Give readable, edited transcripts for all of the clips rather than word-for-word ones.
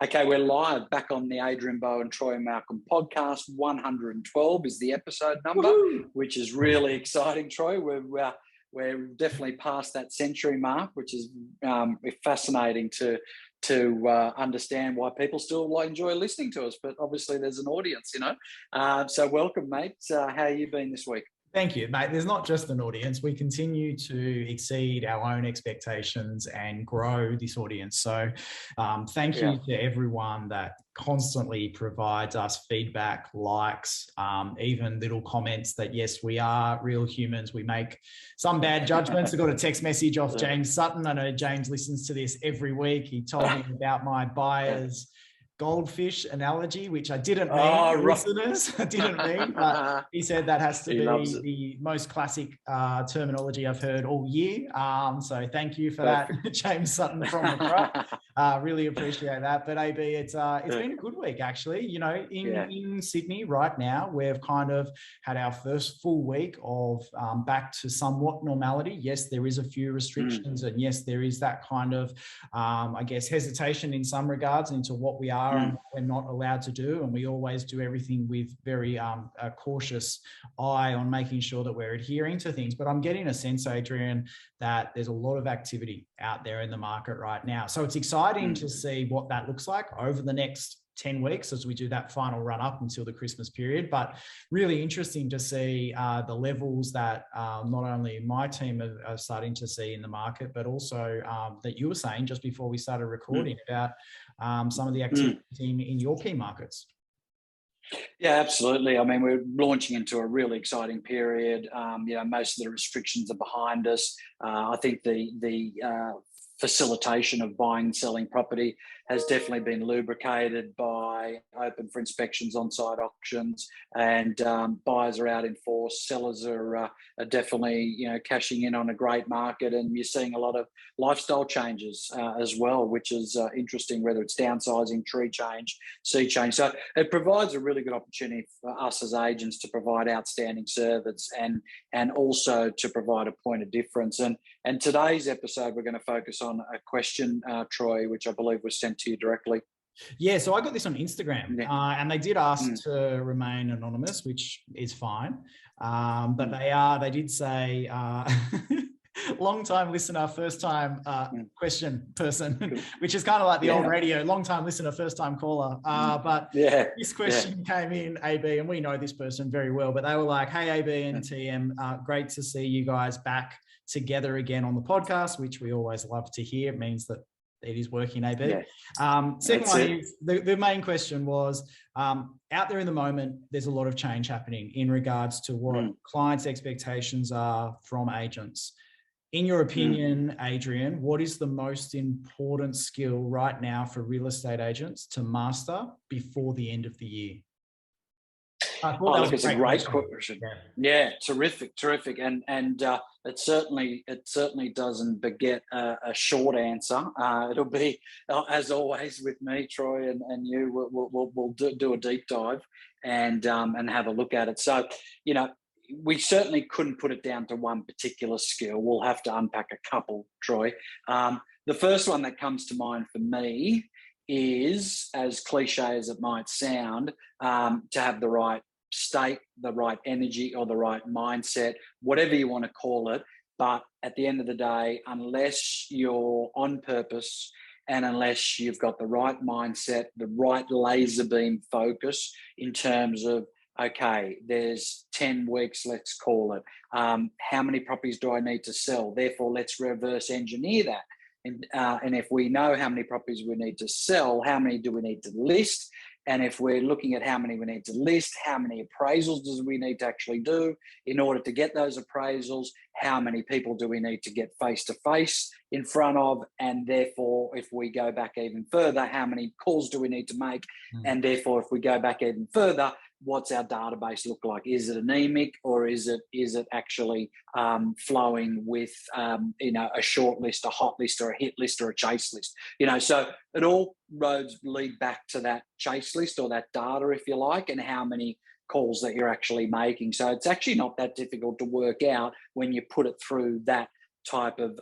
Okay, we're live back on the Adrian Bo and Troy Malcolm podcast. 112 is the episode number, Woohoo! Which is really exciting, Troy. We're definitely past that century mark, which is fascinating to understand why people still enjoy listening to us. But obviously, there's an audience, So welcome, mate. How you been this week? Thank you, mate. There's not just an audience. We continue to exceed our own expectations and grow this audience. So thank you to everyone that constantly provides us feedback, likes, even little comments that, yes, we are real humans. We make some bad judgments. I got a text message off James Sutton. I know James listens to this every week. He told me about my buyer's goldfish analogy, which I didn't mean, listeners. I didn't mean, but he said that has to be the most classic terminology I've heard all year. So thank you for that, James Sutton from the front. Really appreciate that. But AB, it's been a good week, actually. In Sydney right now, we've kind of had our first full week of back to somewhat normality. Yes, there is a few restrictions, and yes, there is that kind of, hesitation in some regards into what we are and what we're not allowed to do. And we always do everything with very a cautious eye on making sure that we're adhering to things. But I'm getting a sense, Adrian, that there's a lot of activity out there in the market right now. So it's exciting to see what that looks like over the next 10 weeks as we do that final run up until the Christmas period. But really interesting to see the levels that not only my team are starting to see in the market, but also that you were saying just before we started recording about some of the activity in your key markets. Yeah, absolutely. I mean, we're launching into a really exciting period. Most of the restrictions are behind us. I think the facilitation of buying and selling property has definitely been lubricated by open for inspections, on-site auctions, and buyers are out in force. Sellers are definitely, cashing in on a great market, and you're seeing a lot of lifestyle changes as well, which is interesting, whether it's downsizing, tree change, sea change. So it provides a really good opportunity for us as agents to provide outstanding service and also to provide a point of difference. And today's episode, we're going to focus on a question, Troy, which I believe was sent to you directly. Yeah, so I got this on Instagram, and they did ask to remain anonymous, which is fine. But they did say, long time listener, first time question person, which is kind of like the old radio, long time listener, first time caller. But this question came in, AB, and we know this person very well, but they were like, hey, AB and TM, great to see you guys back together again on the podcast, which we always love to hear. It means that it is working, AB. Second one is, the main question was, out there in the moment, there's a lot of change happening in regards to what clients' expectations are from agents. In your opinion, Adrian, what is the most important skill right now for real estate agents to master before the end of the year? It's a great question. Yeah, terrific, and it certainly doesn't beget a short answer. It'll be, as always with me, Troy, and you. We'll do a deep dive and have a look at it. So, we certainly couldn't put it down to one particular skill. We'll have to unpack a couple, Troy. The first one that comes to mind for me is, as cliche as it might sound, to have the right state, the right energy, or the right mindset, whatever you want to call it. But at the end of the day, unless you're on purpose and unless you've got the right mindset, the right laser beam focus in terms of, okay, there's 10 weeks, let's call it. How many properties do I need to sell? Therefore, let's reverse engineer that. And if we know how many properties we need to sell, how many do we need to list? And if we're looking at how many we need to list, how many appraisals does we need to actually do in order to get those appraisals? How many people do we need to get face-to-face in front of? And therefore, if we go back even further, how many calls do we need to make? And therefore, if we go back even further, what's our database look like? Is it anemic, or is it actually flowing with a short list, a hot list, or a hit list, or a chase list? So it all roads lead back to that chase list, or that data, if you like, and how many calls that you're actually making. So it's actually not that difficult to work out when you put it through that type of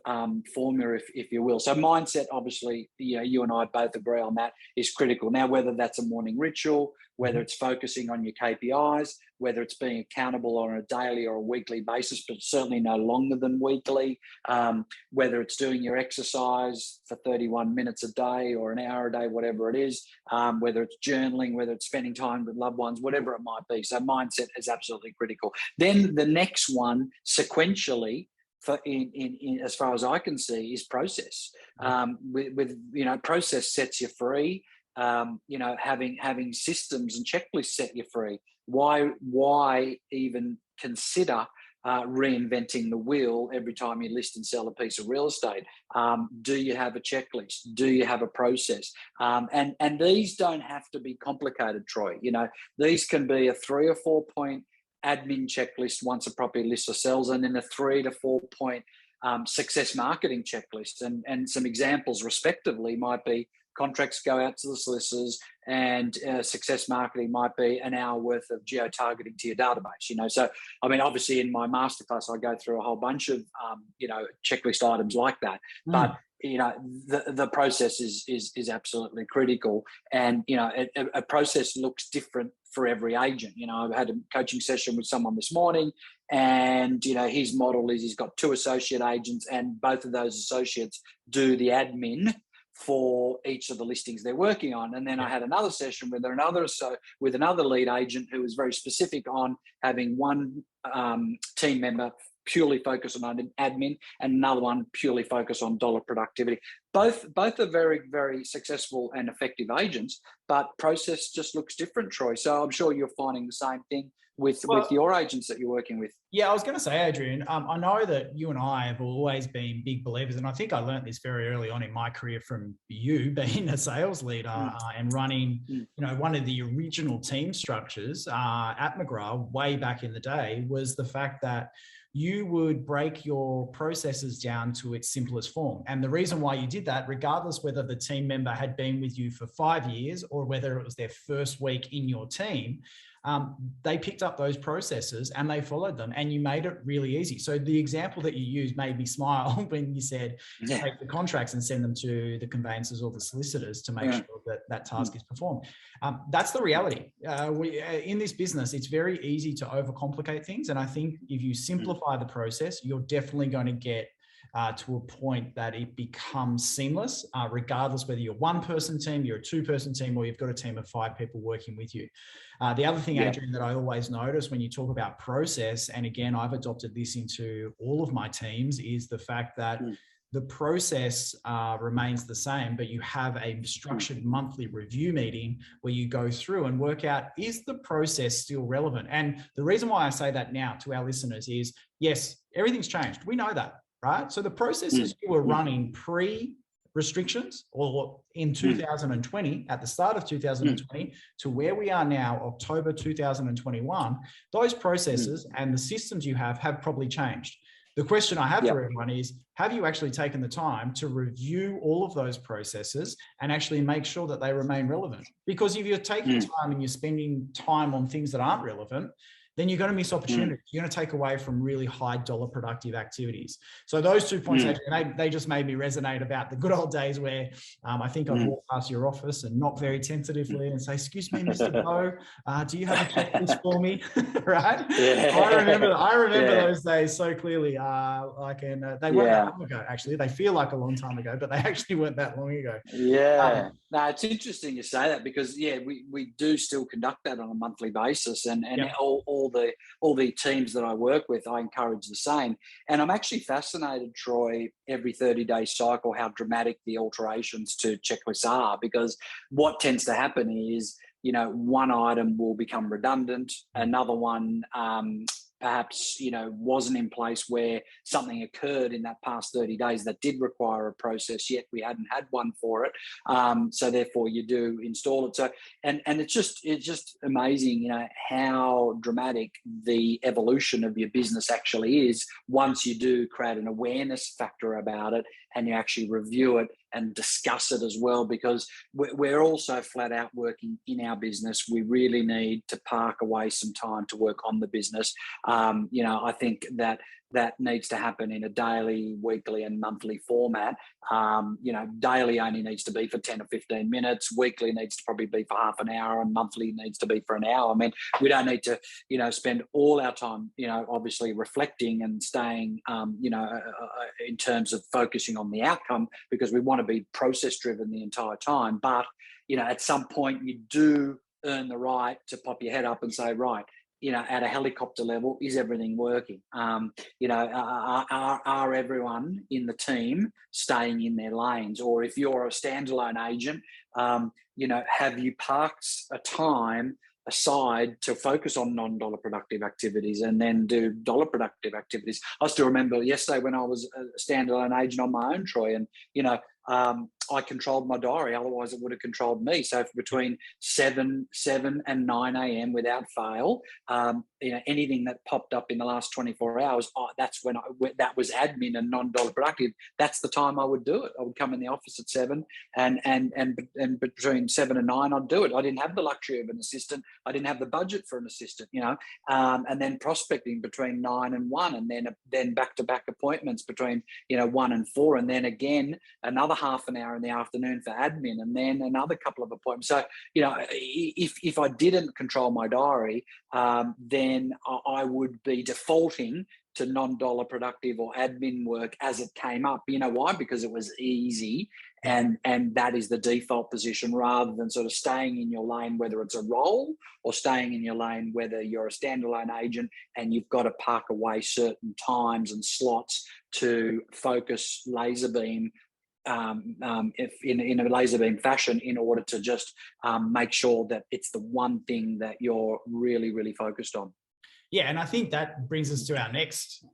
formula, if you will. So mindset, obviously, you and I both agree on that, is critical. Now, whether that's a morning ritual, whether it's focusing on your KPIs, whether it's being accountable on a daily or a weekly basis, but certainly no longer than weekly, whether it's doing your exercise for 31 minutes a day or an hour a day, whatever it is, whether it's journaling, whether it's spending time with loved ones, whatever it might be. So mindset is absolutely critical. Then the next one, sequentially, in as far as I can see, is process. Process sets you free. Having systems and checklists set you free. Why even consider reinventing the wheel every time you list and sell a piece of real estate? Do you have a checklist? Do you have a process? And these don't have to be complicated, Troy. These can be a 3 or 4 point admin checklist once a property lists or sells, and then a 3 to 4 point success marketing checklist. And some examples respectively might be: contracts go out to the solicitors, and success marketing might be an hour worth of geo-targeting to your database. So I mean, obviously in my masterclass I go through a whole bunch of checklist items like that, but the process is absolutely critical. And a process looks different for every agent. I've had a coaching session with someone this morning, and his model is he's got 2 associate agents, and both of those associates do the admin for each of the listings they're working on. And then I had another session with another lead agent who was very specific on having one team member purely focus on admin and another one purely focus on dollar productivity. Both are very, very successful and effective agents, but process just looks different, Troy. So I'm sure you're finding the same thing with your agents that you're working with. Yeah, I was going to say, Adrian, I know that you and I have always been big believers, and I think I learned this very early on in my career from you being a sales leader and running, one of the original team structures at McGrath way back in the day, was the fact that you would break your processes down to its simplest form. And the reason why you did that, regardless whether the team member had been with you for 5 years or whether it was their first week in your team, they picked up those processes and they followed them, and you made it really easy. So the example that you used made me smile when you said take the contracts and send them to the conveyancers or the solicitors to make sure that that task is performed. That's the reality. In this business, it's very easy to overcomplicate things. And I think if you simplify the process, you're definitely going to get to a point that it becomes seamless, regardless whether you're a 1-person team, you're a 2-person team, or you've got a team of 5 people working with you. The other thing, Adrian, that I always notice when you talk about process, and again, I've adopted this into all of my teams, is the fact that the process remains the same, but you have a structured monthly review meeting where you go through and work out, is the process still relevant? And the reason why I say that now to our listeners is, yes, everything's changed. We know that. Right? So the processes you were running pre-restrictions or in 2020, at the start of 2020, to where we are now, October 2021, those processes and the systems you have probably changed. The question I have for everyone is, have you actually taken the time to review all of those processes and actually make sure that they remain relevant? Because if you're taking time and you're spending time on things that aren't relevant, then you're going to miss opportunities. You're going to take away from really high dollar productive activities. So those 2 points, Adrian, they just made me resonate about the good old days where I think I'd walk past your office and knock very tentatively and say, "Excuse me, Mr. Bo, do you have a checklist for me?" Right? Yeah. I remember those days so clearly. They weren't that long ago, actually. They feel like a long time ago, but they actually weren't that long ago. Yeah. No, it's interesting you say that, because we do still conduct that on a monthly basis, and all the teams that I work with, I encourage the same. And I'm actually fascinated, Troy, every 30-day cycle, how dramatic the alterations to checklists are, because what tends to happen is, one item will become redundant, another one perhaps, wasn't in place where something occurred in that past 30 days that did require a process, yet we hadn't had one for it. So therefore you do install it. So, and it's just amazing, how dramatic the evolution of your business actually is once you do create an awareness factor about it and you actually review it and discuss it as well, because we're also flat out working in our business. We really need to park away some time to work on the business. I think that that needs to happen in a daily, weekly, and monthly format. Daily only needs to be for 10 or 15 minutes. Weekly needs to probably be for half an hour, and monthly needs to be for an hour. I mean, we don't need to, spend all our time, obviously reflecting and staying, in terms of focusing on the outcome, because we want to be process driven the entire time. But, at some point you do earn the right to pop your head up and say, right, at a helicopter level, is everything working? Are everyone in the team staying in their lanes? Or if you're a standalone agent, have you parked a time aside to focus on non-dollar productive activities and then do dollar productive activities? I still remember yesterday when I was a standalone agent on my own, Troy, and, I controlled my diary, otherwise it would have controlled me. So between 7 and 9 a.m. without fail, anything that popped up in the last 24 hours, that's when that was admin and non-dollar productive. That's the time I would do it. I would come in the office at 7 and between 7 and 9, I'd do it. I didn't have the luxury of an assistant. I didn't have the budget for an assistant, and then prospecting between 9 and 1, and then back-to-back appointments between, 1 and 4, and then again, another half an hour in the afternoon for admin, and then another couple of appointments. So, if I didn't control my diary, then I would be defaulting to non-dollar productive or admin work as it came up. You know why? Because it was easy, and that is the default position, rather than sort of staying in your lane, whether it's a role or staying in your lane, whether you're a standalone agent and you've got to park away certain times and slots to focus laser beam, if in a laser beam fashion, in order to just make sure that it's the one thing that you're really, really focused on. Yeah, and I think that brings us to our next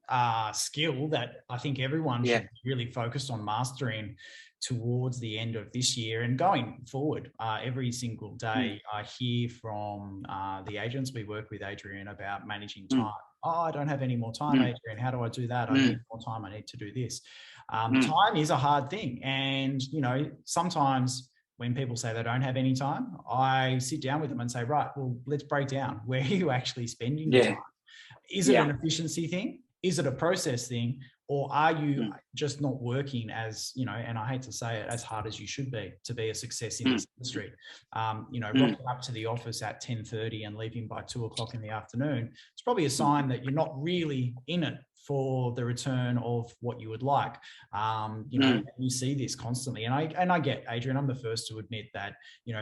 skill that I think everyone should be really focused on mastering towards the end of this year and going forward. Every single day I hear from the agents we work with, Adrian, about managing time. Oh, I don't have any more time, Adrian. How do I do that? I need more time. I need to do this. Time is a hard thing. And, sometimes when people say they don't have any time, I sit down with them and say, right, well, let's break down. Where are you actually spending your time? Is it an efficiency thing? Is it a process thing? Or are you just not working as, and I hate to say it, as hard as you should be to be a success in this industry? Rocking up to the office at 10:30 and leaving by 2:00 in the afternoon, it's probably a sign that you're not really in it for the return of what you would like. You see this constantly. And I get, Adrian, I'm the first to admit that,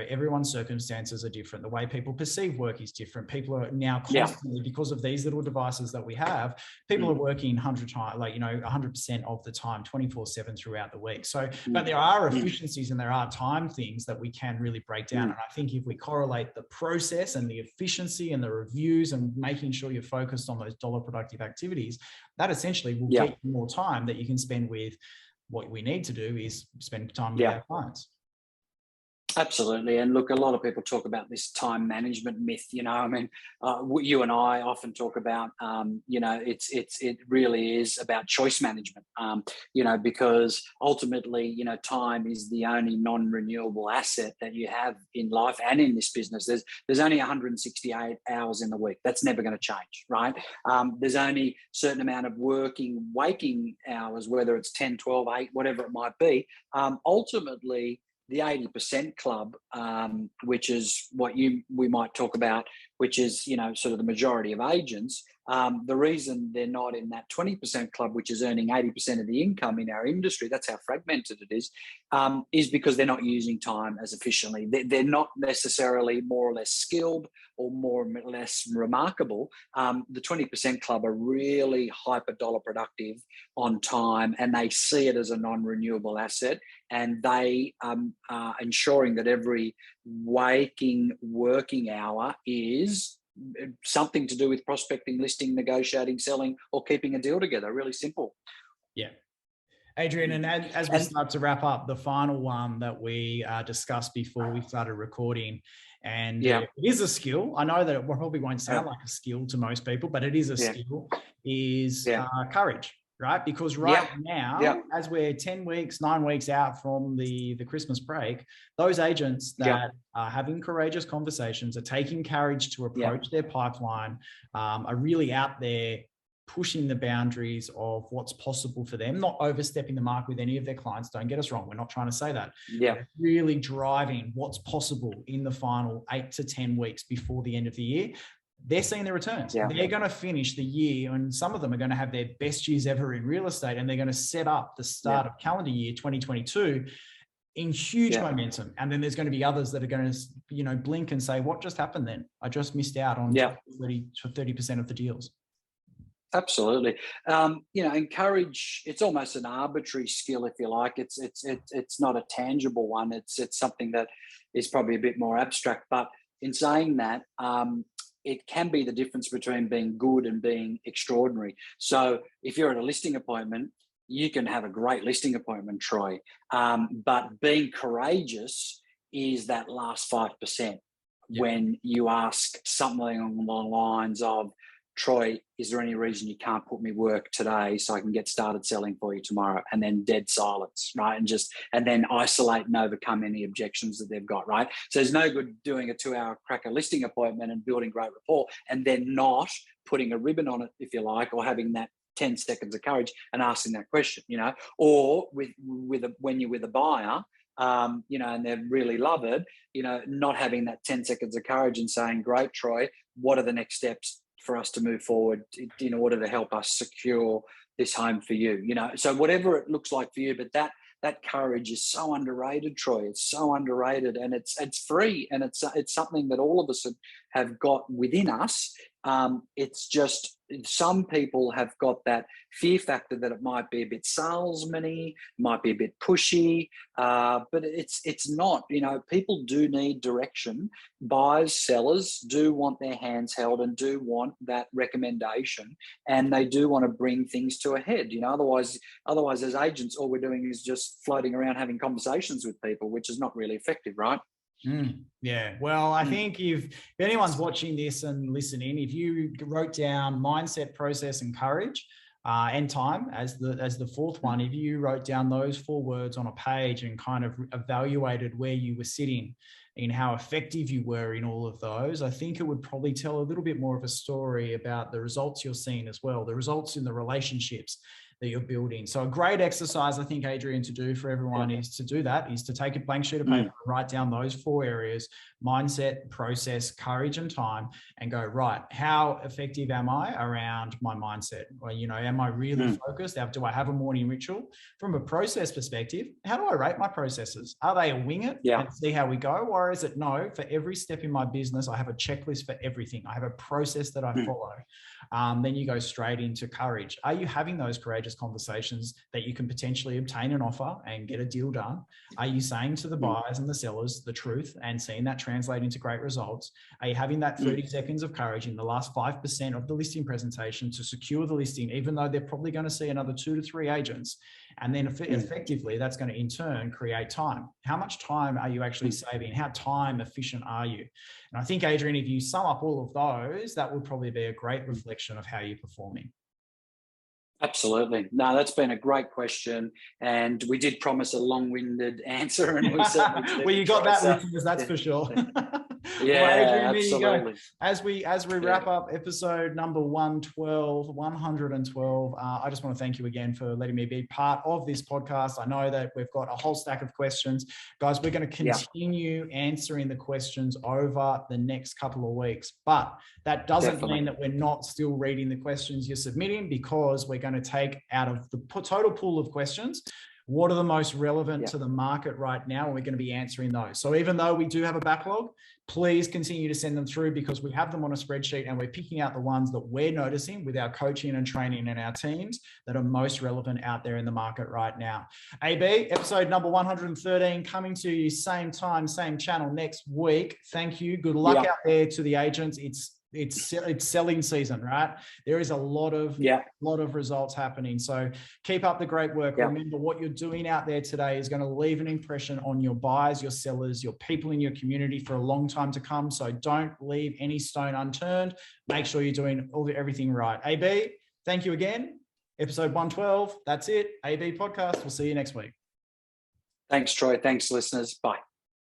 everyone's circumstances are different. The way people perceive work is different. People are now constantly, because of these little devices that we have, people are working 100% of the time, 24/7 throughout the week. So, but there are efficiencies and there are time things that we can really break down. And I think if we correlate the process and the efficiency and the reviews and making sure you're focused on those dollar productive activities, that essentially will get you more time that you can spend with what we need to do is spend time with our clients. Absolutely. And look, a lot of people talk about this time management myth. You and I often talk about, it really is about choice management, because ultimately, time is the only non-renewable asset that you have in life and in this business. There's only 168 hours in the week. That's never going to change, right? There's only a certain amount of waking hours, whether it's 10, 12, 8, whatever it might be. Ultimately, the 80% club, which is what we might talk about, which is, sort of the majority of agents. The reason they're not in that 20% club, which is earning 80% of the income in our industry, that's how fragmented it is because they're not using time as efficiently. They're not necessarily more or less skilled or more or less remarkable. The 20% club are really hyper dollar productive on time, and they see it as a non-renewable asset, and they are ensuring that every working hour is something to do with prospecting, listing, negotiating, selling, or keeping a deal together. Really simple. Yeah. Adrian, and as we start to wrap up, the final one that we discussed before we started recording, and it is a skill. I know that it probably won't sound like a skill to most people, but it is a skill, is courage, right? Because now, as we're 10 weeks, 9 weeks out from the Christmas break, those agents that are having courageous conversations, are taking courage to approach their pipeline, are really out there pushing the boundaries of what's possible for them, not overstepping the mark with any of their clients. Don't get us wrong. We're not trying to say that. Yeah. Really driving what's possible in the final 8 to 10 weeks before the end of the year. They're seeing the returns. Yeah. They're going to finish the year, and some of them are going to have their best years ever in real estate, and they're going to set up the start of calendar year 2022 in huge momentum. And then there's going to be others that are going to, blink and say, what just happened then? I just missed out on 30% of the deals. Absolutely. Encourage, it's almost an arbitrary skill, if you like. It's not a tangible one. It's something that is probably a bit more abstract. But in saying that, it can be the difference between being good and being extraordinary. So if you're at a listing appointment, you can have a great listing appointment, Troy. But being courageous is that last 5%. When you ask something along the lines of, Troy, is there any reason you can't put me work today so I can get started selling for you tomorrow? And then dead silence, right? And then isolate and overcome any objections that they've got, right? So there's no good doing a 2-hour cracker listing appointment and building great rapport and then not putting a ribbon on it, if you like, or having that 10 seconds of courage and asking that question, or when you're with a buyer, and they really love it, not having that 10 seconds of courage and saying, great, Troy, what are the next steps for us to move forward in order to help us secure this home for you, so whatever it looks like for you. But that courage is so underrated, Troy. It's so underrated, and it's free, and it's something that all of us have got within us. It's just some people have got that fear factor that it might be a bit salesman-y, might be a bit pushy, but it's not. People do need direction. Buyers, sellers do want their hands held and do want that recommendation, and they do want to bring things to a head. Otherwise, as agents, all we're doing is just floating around having conversations with people, which is not really effective, right? Yeah. Well, I think if anyone's watching this and listening, if you wrote down mindset, process, and courage, and time as the fourth one, if you wrote down those 4 words on a page and kind of evaluated where you were sitting in how effective you were in all of those, I think it would probably tell a little bit more of a story about the results you're seeing as well, the results in the relationships that you're building. So a great exercise, I think, Adrian, to do for everyone is to take a blank sheet of paper and write down those 4 areas: mindset, process, courage, and time, and go, right, how effective am I around my mindset? Or, am I really focused? Do I have a morning ritual? From a process perspective, how do I rate my processes? Are they a wing it and see how we go? Or is it, no, for every step in my business, I have a checklist for everything. I have a process that I follow. Then you go straight into courage. Are you having those courageous conversations that you can potentially obtain an offer and get a deal done? Are you saying to the buyers and the sellers the truth and seeing that translate into great results? Are you having that 30 seconds of courage in the last 5% of the listing presentation to secure the listing, even though they're probably going to see another 2 to 3 agents? And then effectively, that's going to in turn create time. How much time are you actually saving? How time efficient are you? And I think, Adrian, if you sum up all of those, that would probably be a great reflection of how you're performing. Absolutely. No, that's been a great question. And we did promise a long-winded answer, and we certainly did. Well, you got that, listeners, that's for sure. Yeah, well, Adrian, absolutely. As we wrap up episode number 112, I just want to thank you again for letting me be part of this podcast. I know that we've got a whole stack of questions. Guys, we're going to continue answering the questions over the next couple of weeks, but that doesn't mean that we're not still reading the questions you're submitting, because we're going to take out of the total pool of questions, what are the most relevant to the market right now? And we're going to be answering those. So even though we do have a backlog, please continue to send them through, because we have them on a spreadsheet and we're picking out the ones that we're noticing with our coaching and training and our teams that are most relevant out there in the market right now. AB, episode number 113 coming to you same time, same channel next week. Thank you. Good luck out there to the agents. It's selling season, right? There is a lot of results happening. So keep up the great work. Remember, what you're doing out there today is going to leave an impression on your buyers, your sellers, your people in your community for a long time to come. So don't leave any stone unturned. Make sure you're doing everything right. AB, thank you again. Episode 112. That's it. AB podcast. We'll see you next week. Thanks, Troy. Thanks, listeners. Bye.